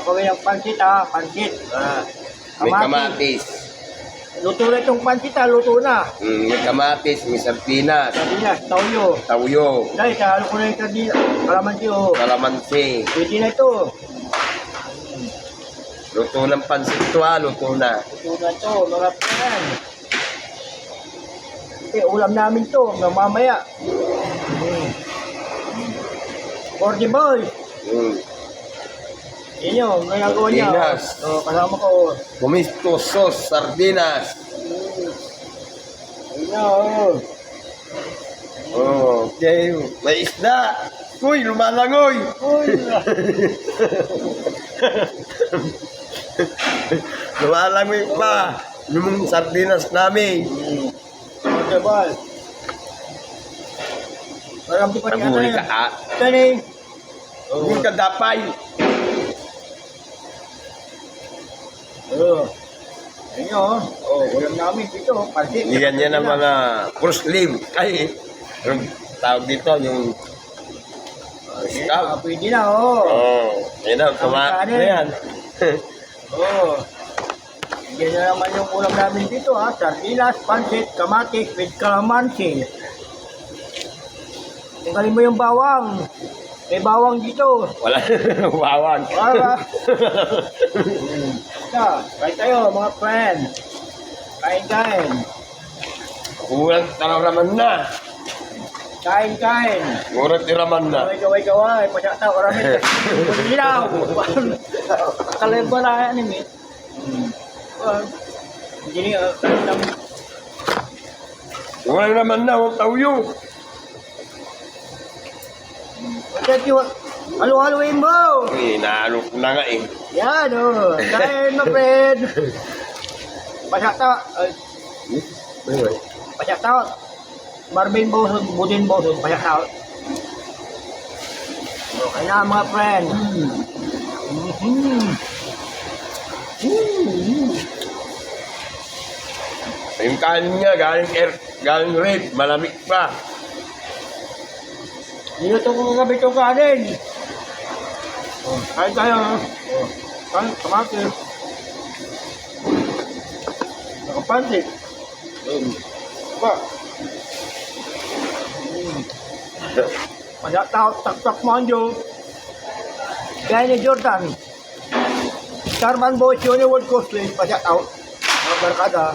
gagawin ng pansit ha, pansit. May kamatis. Luto na itong pansit ha, luto na. May kamatis, may sardinas. Sardinas, tauyo. Tauyo. Dahil sa ko na yung sardinas, kalamansi o. Kalamansi. Pwede na ito. Luto ng pansit to ha, luto na. Luto na ito, mga pan. Ulam namin to, mamaya. For the boy. Yan yun, nagagawa niya. Sardinas. Kasama ko. Pumisto sauce, sardinas. Yan Okay, may isda. Uy, lumalangoy. Lumalangoy pa. Yung sardinas namin. For the boy. Parang di pa rin Nabuli ka ha. Tani. Nabuli ka dapay. Ayun ulam namin dito. Pansit. Niyan niya ng mga cross-leaf. Ay, yung tawag dito, yung scout. Pwede na, Yan na, kumain na yan. Yan na naman yung ulam namin dito, ha. Sardinas, pansit, kamatis, with calamansi. Tinggalin mo yung bawang. May bawang dito. Wala, bawang. Wala. Kain tayo, mga friend. Kain. Kurang tararaman na. Kain. Kurang tiraman na. Kaway. Pasyata, oramit. Pagkinaw. Kaleba na yan, eh. Hindi niya, Kurang naman na, huwag tauyo. halo-haloin mo. Inaano ko na nga eh. Yan, kain, my friend. Pasyata. Pasyata. Barbin boson, budin boson, pasyata. Okay na, mga friend. Yung kanin niya, galing red, malamig pa. Dito ko kagabi itong kanin. Kain tayo. Kain, kamatis. Nakapansit. Ba? Pasyata, tak-tak manjo. Gaya ni Jordan. Starman Boys World Cosplay, pasyata. Mga barkada.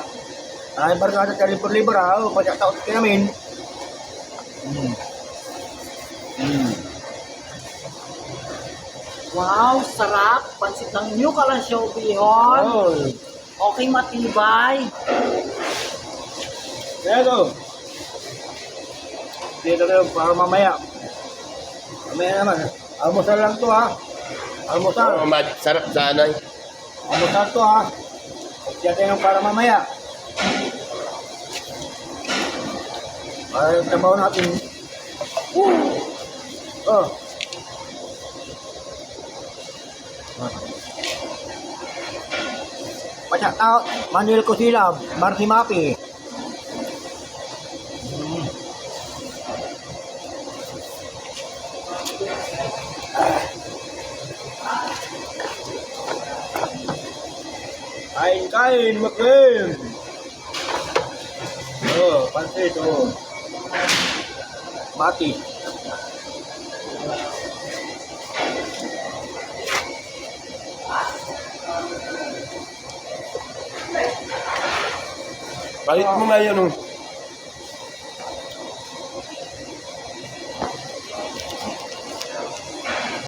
Ay, barkada sa liber-liber ha. Pasyata ko namin. Wow, sarap. Pansit ng New Kalasyaw Bihon. Okay, matibay. Dito. Dito kayo para mamaya. Mamaya naman. Almusal lang to ha. Almusal. Sarap sana. Almusal to ha. Diyan tayo para mamaya. Para trabaho natin. Pasak out, Manuel Cosilab, Marty Mapi. Kain, makin. Pansit, Mati. Palit mo nga yun,